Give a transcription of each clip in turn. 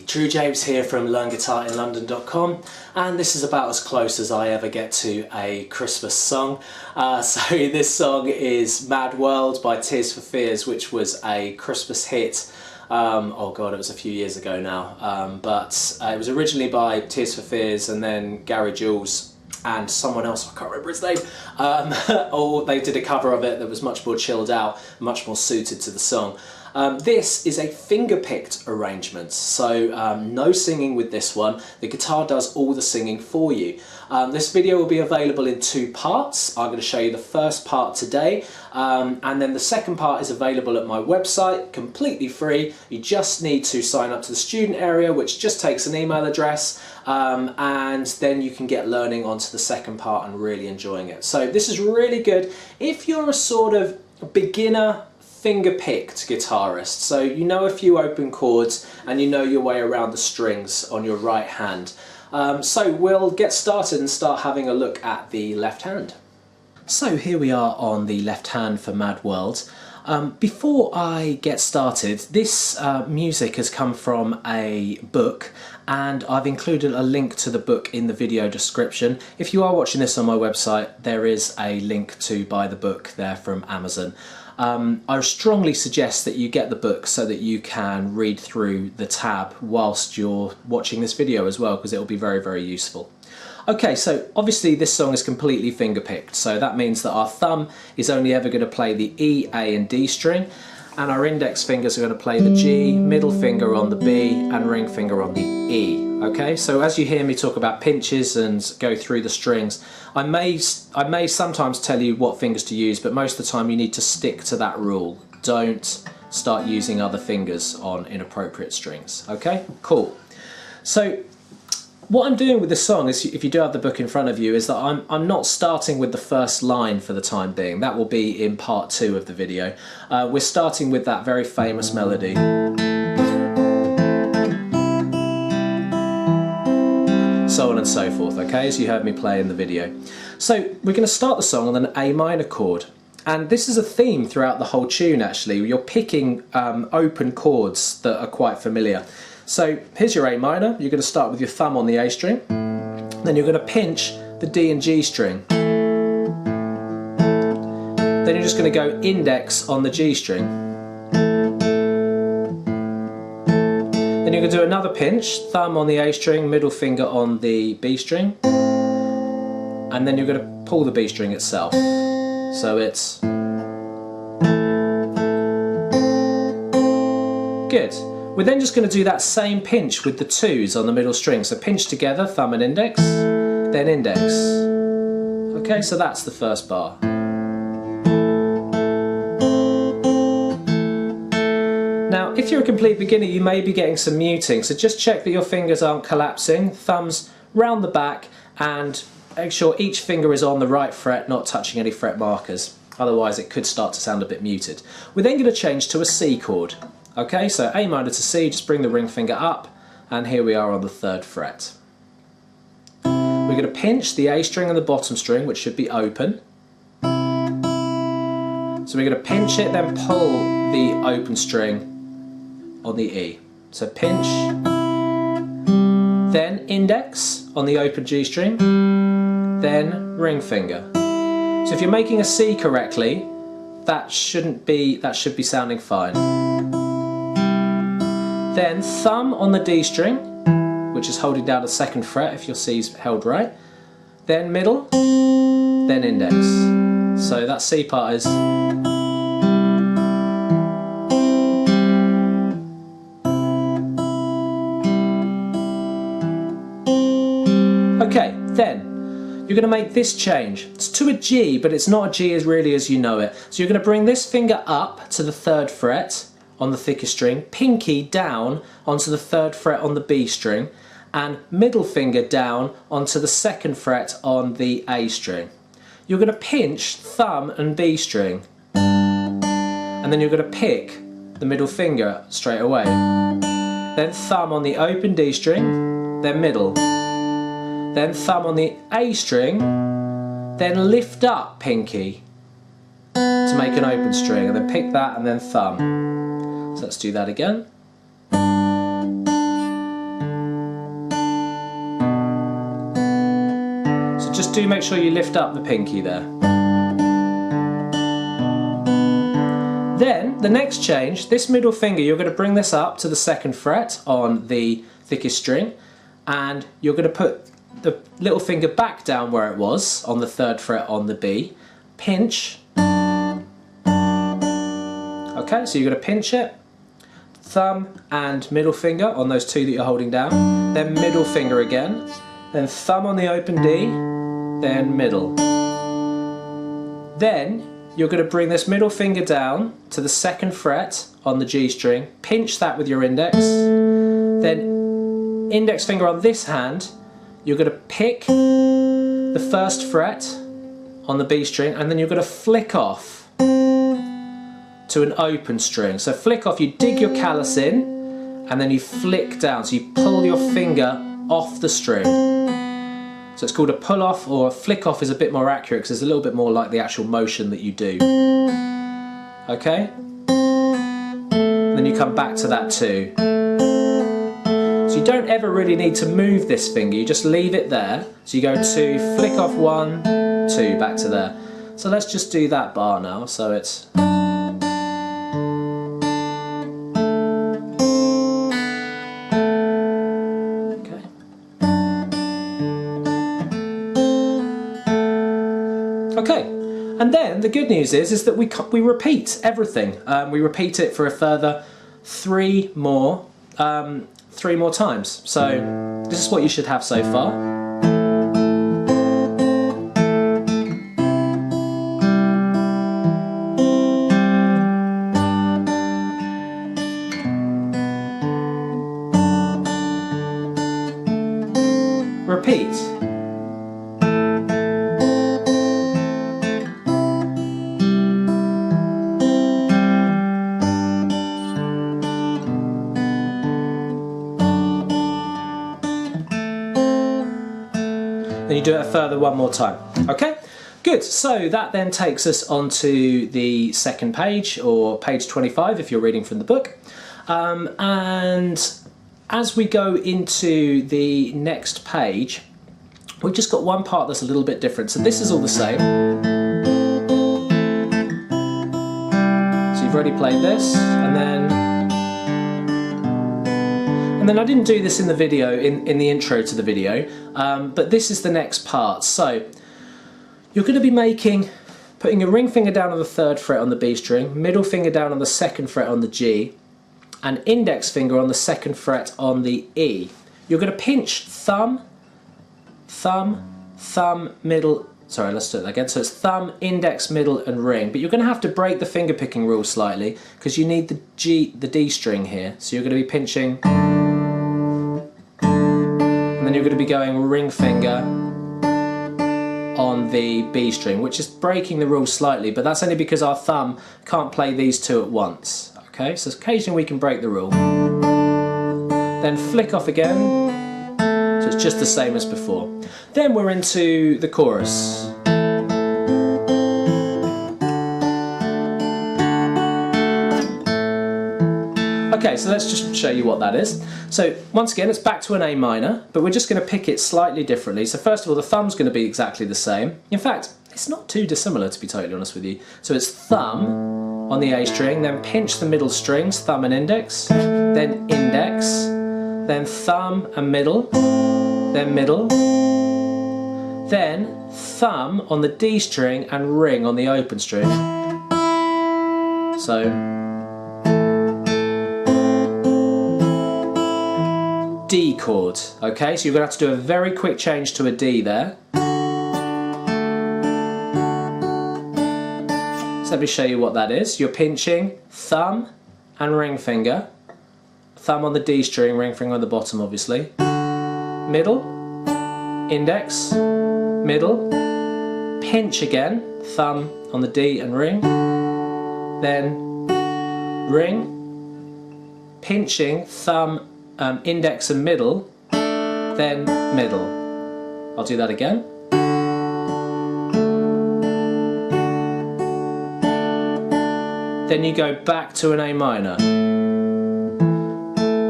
Drew James here from LearnGuitarInLondon.com, and this is about as close as I ever get to a Christmas song. So this song is Mad World by Tears for Fears, which was a Christmas hit. Oh god, it was a few years ago now, but it was originally by Tears for Fears, and then Jules and someone else, I can't remember his name, or they did a cover of it that was much more chilled out, much more suited to the song. This is a finger-picked arrangement, so no singing with this one. The guitar does all the singing for you. This video will be available in two parts. I'm going to show you the first part today, and then the second part is available at my website, completely free. You just need to sign up to the student area, which just takes an email address, and then you can get learning onto the second part and really enjoying it. So this is really good if you're a sort of beginner finger-picked guitarist, so you know a few open chords and you know your way around the strings on your right hand. So we'll get started and start having a look at the left hand. So here we are on the left hand for Mad World. Before I get started, this music has come from a book, and I've included a link to the book in the video description. If you are watching this on my website, there is a link to buy the book there from Amazon. I strongly suggest that you get the book so that you can read through the tab whilst you're watching this video as well, because it will be very, very useful. Okay, so obviously this song is completely finger-picked, so that means that our thumb is only ever going to play the E, A and D string, and our index fingers are going to play the G, middle finger on the B and ring finger on the E. Okay, so as you hear me talk about pinches and go through the strings, I may sometimes tell you what fingers to use, but most of the time you need to stick to that rule. Don't start using other fingers on inappropriate strings. Okay, cool. So what I'm doing with this song is, if you do have the book in front of you, is that I'm not starting with the first line for the time being. That will be in part 2 of the video. We're starting with that very famous melody. So on and so forth, okay, as you heard me play in the video. So we're going to start the song on an A minor chord. And this is a theme throughout the whole tune, actually. You're picking open chords that are quite familiar. So here's your A minor. You're going to start with your thumb on the A string. Then you're going to pinch the D and G string. Then you're just going to go index on the G string. Then you're going to do another pinch, thumb on the A string, middle finger on the B string. And then you're going to pull the B string itself. So it's good. We're then just going to do that same pinch with the twos on the middle string. So pinch together, thumb and index, then index. Okay, so that's the first bar. Now, if you're a complete beginner, you may be getting some muting, so just check that your fingers aren't collapsing, thumbs round the back, and make sure each finger is on the right fret, not touching any fret markers. Otherwise it could start to sound a bit muted. We're then going to change to a C chord. Okay, so A minor to C, just bring the ring finger up, and here we are on the 3rd fret. We're going to pinch the A string and the bottom string, which should be open. So we're going to pinch it, then pull the open string on the E. So pinch, then index on the open G string, then ring finger. So if you're making a C correctly, that should be sounding fine. Then thumb on the D string, which is holding down the 2nd fret if your C's held right, then middle, then index. So that C part is. Okay, then you're going to make this change. It's to a G, but it's not a G as really as you know it. So you're going to bring this finger up to the 3rd fret on the thickest string, pinky down onto the 3rd fret on the B string, and middle finger down onto the 2nd fret on the A string. You're going to pinch thumb and B string, and then you're going to pick the middle finger straight away. Then thumb on the open D string, then middle. Then thumb on the A string, then lift up pinky to make an open string, and then pick that and then thumb. So let's do that again. just do make sure you lift up the pinky there. Then, the next change, this middle finger, you're going to bring this up to the 2nd fret on the thickest string, and you're going to put the little finger back down where it was on the 3rd fret on the B, pinch. Okay, so you're going to pinch it, thumb and middle finger on those 2 that you're holding down, then middle finger again, then thumb on the open D, then middle. Then you're going to bring this middle finger down to the 2nd fret on the G string, pinch that with your index, then index finger on this hand, you're going to pick the 1st fret on the B string, and then you're going to flick off to an open string. So flick off, you dig your callus in, and then you flick down, so you pull your finger off the string. So it's called a pull off, or a flick off is a bit more accurate because it's a little bit more like the actual motion that you do. Okay? And then you come back to that 2. So you don't ever really need to move this finger, you just leave it there. So you go 2, flick off 1, 2, back to there. So let's just do that bar now. So it's... Okay, and then the good news is that we repeat everything. We repeat it for a further 3 more times. So this is what you should have so far. Repeat. Then you do it a further 1 more time. Okay, good. So that then takes us onto the 2nd page, or page 25 if you're reading from the book. And as we go into the next page, we've just got one part that's a little bit different. So this is all the same. So you've already played this, and then I didn't do this in the video, in the intro to the video, but this is the next part. So you're going to be putting your ring finger down on the 3rd fret on the B string, middle finger down on the 2nd fret on the G, and index finger on the 2nd fret on the E. You're going to pinch thumb, middle, sorry, let's do it again. So it's thumb, index, middle and ring, but you're going to have to break the finger picking rule slightly because you need the D string here. So you're going to be pinching, and then you're going to be going ring finger on the B string, which is breaking the rule slightly, but that's only because our thumb can't play these 2 at once. Okay, so occasionally we can break the rule. Then flick off again, so it's just the same as before. Then we're into the chorus. Okay, so let's just show you what that is. So once again, it's back to an A minor, but we're just going to pick it slightly differently. So first of all, the thumb's going to be exactly the same. In fact, it's not too dissimilar, to be totally honest with you. So it's thumb on the A string, then pinch the middle strings, thumb and index, then index, then thumb and middle, then thumb on the D string and ring on the open string. So D chord, okay, so you're going to have to do a very quick change to a D there. So let me show you what that is. You're pinching thumb and ring finger, thumb on the D string, ring finger on the bottom obviously, middle, index, middle, pinch again, thumb on the D and ring, then ring, pinching, thumb, index and middle, then middle. I'll do that again. Then you go back to an A minor.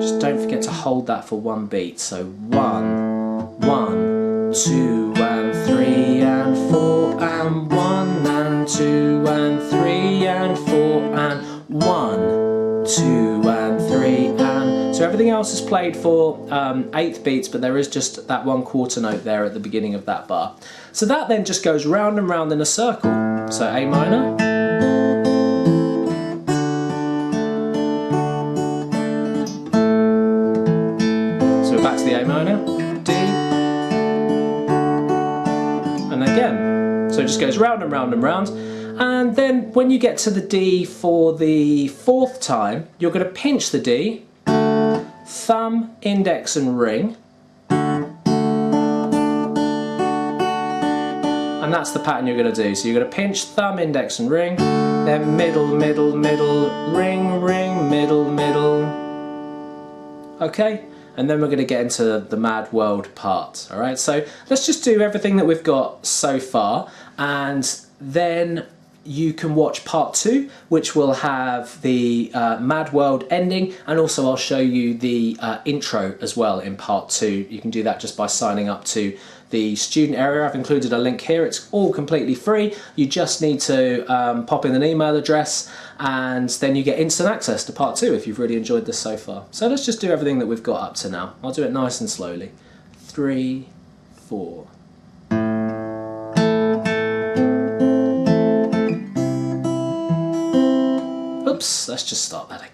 Just don't forget to hold that for 1 beat. So 1, 1, 2 and 3 1, 2 and 3 and... So everything else is played for 8th beats, but there is just that 1/4 note there at the beginning of that bar. So that then just goes round and round in a circle. So A minor, so we're back to the A minor, D, and again. So it just goes round and round and round. And then when you get to the D for the 4th time, you're going to pinch the D, thumb, index and ring. And that's the pattern you're going to do. So you're going to pinch, thumb, index and ring, then middle, middle, middle, ring, ring, middle, middle. Okay? And then we're going to get into the Mad World part. Alright, so let's just do everything that we've got so far, and then you can watch part 2, which will have the Mad World ending, and also I'll show you the intro as well in part 2. You can do that just by signing up to the student area. I've included a link here. It's all completely free. You just need to pop in an email address, and then you get instant access to part 2 if you've really enjoyed this so far. So let's just do everything that we've got up to now. I'll do it nice and slowly. 3, 4. Oops, let's just start that again.